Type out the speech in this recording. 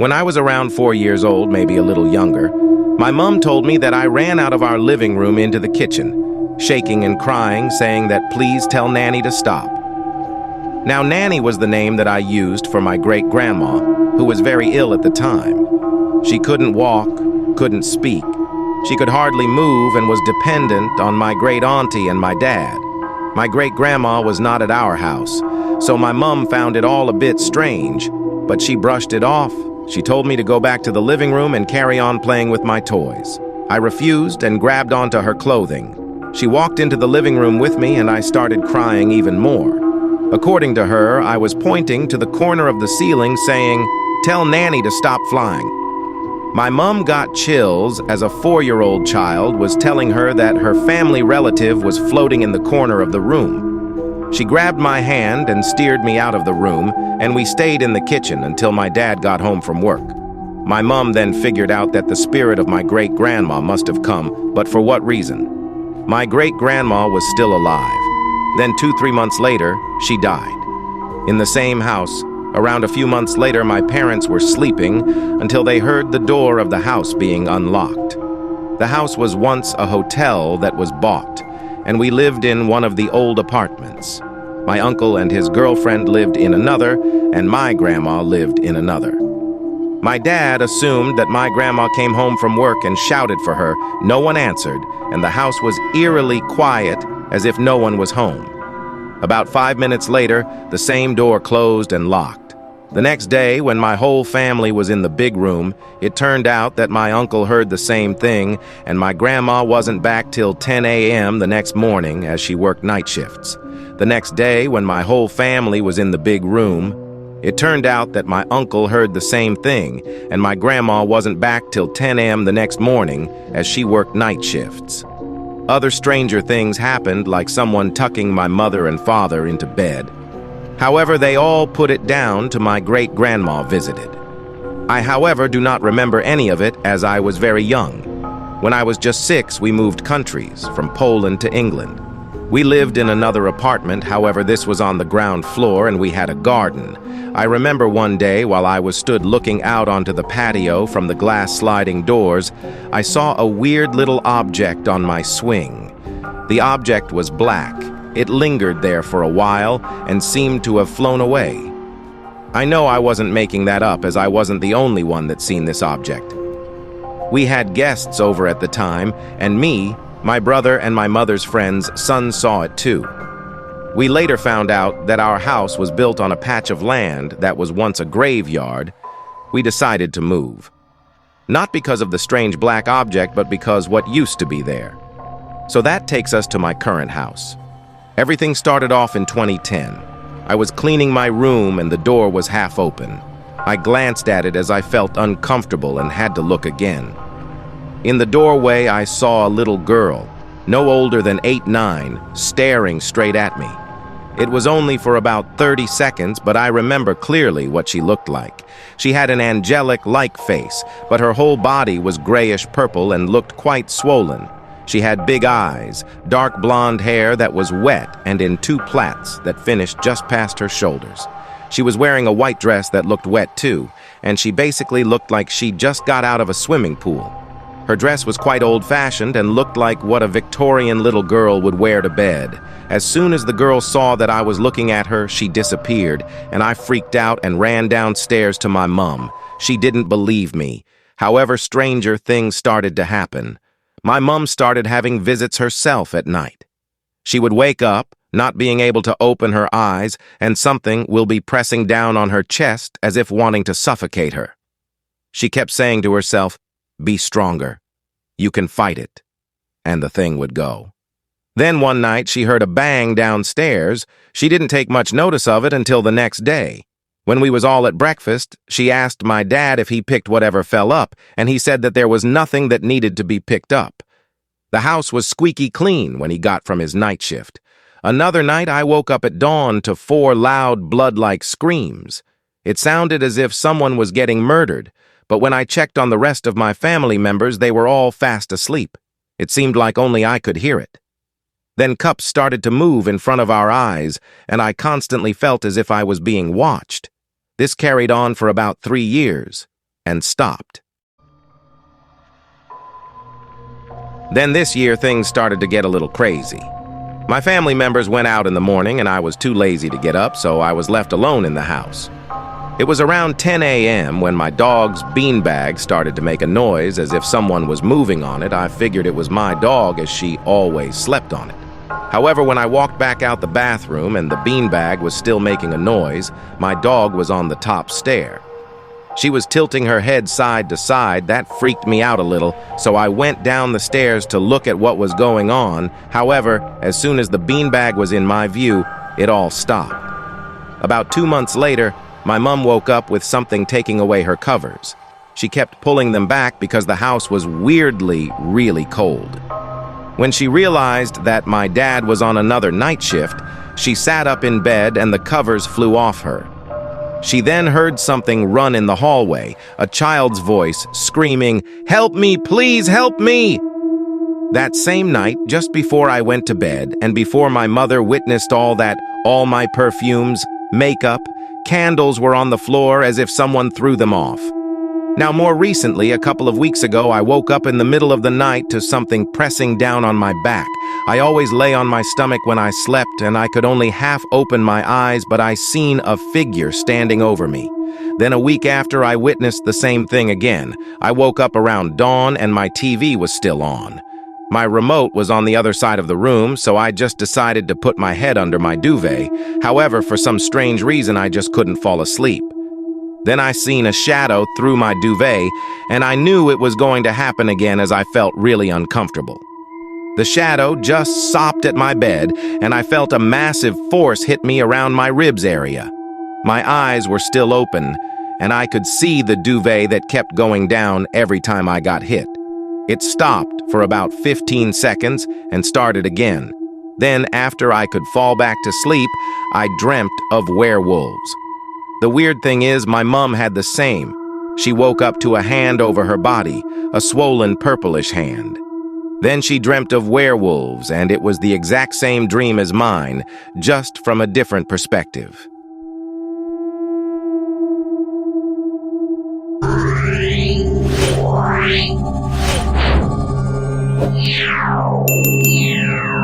When I was around 4 years old, maybe a little younger, my mom told me that I ran out of our living room into the kitchen, shaking and crying, saying that please tell Nanny to stop. Now, Nanny was the name that I used for my great-grandma, who was very ill at the time. She couldn't walk, couldn't speak. She could hardly move and was dependent on my great-auntie and my dad. My great-grandma was not at our house, so my mom found it all a bit strange, but she brushed it off. She told me to go back to the living room and carry on playing with my toys. I refused and grabbed onto her clothing. She walked into the living room with me and I started crying even more. According to her, I was pointing to the corner of the ceiling saying, "Tell Nanny to stop flying." My mom got chills as a 4-year-old child was telling her that her family relative was floating in the corner of the room. She grabbed my hand and steered me out of the room, and we stayed in the kitchen until my dad got home from work. My mom then figured out that the spirit of my great-grandma must have come, but for what reason? My great-grandma was still alive. Then 2-3 months later, she died. In the same house, around a few months later, my parents were sleeping until they heard the door of the house being unlocked. The house was once a hotel that was bought, and we lived in one of the old apartments. My uncle and his girlfriend lived in another, and my grandma lived in another. My dad assumed that my grandma came home from work and shouted for her. No one answered, and the house was eerily quiet, as if no one was home. About 5 minutes later, the same door closed and locked. The next day, when my whole family was in the big room, it turned out that my uncle heard the same thing, and my grandma wasn't back till 10 a.m. the next morning as she worked night shifts. The next day, when my whole family was in the big room, it turned out that my uncle heard the same thing, and my grandma wasn't back till 10 a.m. the next morning as she worked night shifts. Other stranger things happened, like someone tucking my mother and father into bed. However, they all put it down to my great-grandma visited. I, however, do not remember any of it as I was very young. When I was just 6, we moved countries, from Poland to England. We lived in another apartment, however, this was on the ground floor and we had a garden. I remember one day while I was stood looking out onto the patio from the glass sliding doors, I saw a weird little object on my swing. The object was black. It lingered there for a while and seemed to have flown away. I know I wasn't making that up as I wasn't the only one that seen this object. We had guests over at the time, and me, my brother, and my mother's friend's son saw it too. We later found out that our house was built on a patch of land that was once a graveyard. We decided to move. Not because of the strange black object, but because what used to be there. So that takes us to my current house. Everything started off in 2010. I was cleaning my room and the door was half open. I glanced at it as I felt uncomfortable and had to look again. In the doorway, I saw a little girl, no older than 8-9, staring straight at me. It was only for about 30 seconds, but I remember clearly what she looked like. She had an angelic-like face, but her whole body was grayish-purple and looked quite swollen. She had big eyes, dark blonde hair that was wet and in 2 plaits that finished just past her shoulders. She was wearing a white dress that looked wet too, and she basically looked like she just got out of a swimming pool. Her dress was quite old-fashioned and looked like what a Victorian little girl would wear to bed. As soon as the girl saw that I was looking at her, she disappeared, and I freaked out and ran downstairs to my mom. She didn't believe me. However, stranger things started to happen. My mom started having visits herself at night. She would wake up, not being able to open her eyes, and something will be pressing down on her chest as if wanting to suffocate her. She kept saying to herself, "Be stronger. You can fight it." And the thing would go. Then one night she heard a bang downstairs. She didn't take much notice of it until the next day. When we was all at breakfast, she asked my dad if he picked whatever fell up, and he said that there was nothing that needed to be picked up. The house was squeaky clean when he got from his night shift. Another night I woke up at dawn to 4 loud blood-like screams. It sounded as if someone was getting murdered, but when I checked on the rest of my family members, they were all fast asleep. It seemed like only I could hear it. Then cups started to move in front of our eyes, and I constantly felt as if I was being watched. This carried on for about 3 years. and stopped. Then this year, things started to get a little crazy. My family members went out in the morning and I was too lazy to get up, so I was left alone in the house. It was around 10 a.m. when my dog's beanbag started to make a noise as if someone was moving on it. I figured it was my dog as she always slept on it. However, when I walked back out the bathroom and the beanbag was still making a noise, my dog was on the top stair. She was tilting her head side to side. That freaked me out a little, so I went down the stairs to look at what was going on. However, as soon as the beanbag was in my view, it all stopped. About 2 months later, my mom woke up with something taking away her covers. She kept pulling them back because the house was weirdly, really cold. When she realized that my dad was on another night shift, she sat up in bed and the covers flew off her. She then heard something run in the hallway, a child's voice screaming, "Help me, please help me!" That same night, just before I went to bed and before my mother witnessed all that, all my perfumes, makeup, candles were on the floor as if someone threw them off. Now, more recently, a couple of weeks ago, I woke up in the middle of the night to something pressing down on my back. I always lay on my stomach when I slept, and I could only half open my eyes, but I seen a figure standing over me. Then a week after, I witnessed the same thing again. I woke up around dawn, and my TV was still on. My remote was on the other side of the room, so I just decided to put my head under my duvet. However, for some strange reason, I just couldn't fall asleep. Then I seen a shadow through my duvet, and I knew it was going to happen again as I felt really uncomfortable. The shadow just sopped at my bed, and I felt a massive force hit me around my ribs area. My eyes were still open, and I could see the duvet that kept going down every time I got hit. It stopped for about 15 seconds and started again. Then, after I could fall back to sleep, I dreamt of werewolves. The weird thing is, my mom had the same. She woke up to a hand over her body, a swollen purplish hand. Then she dreamt of werewolves, and it was the exact same dream as mine, just from a different perspective.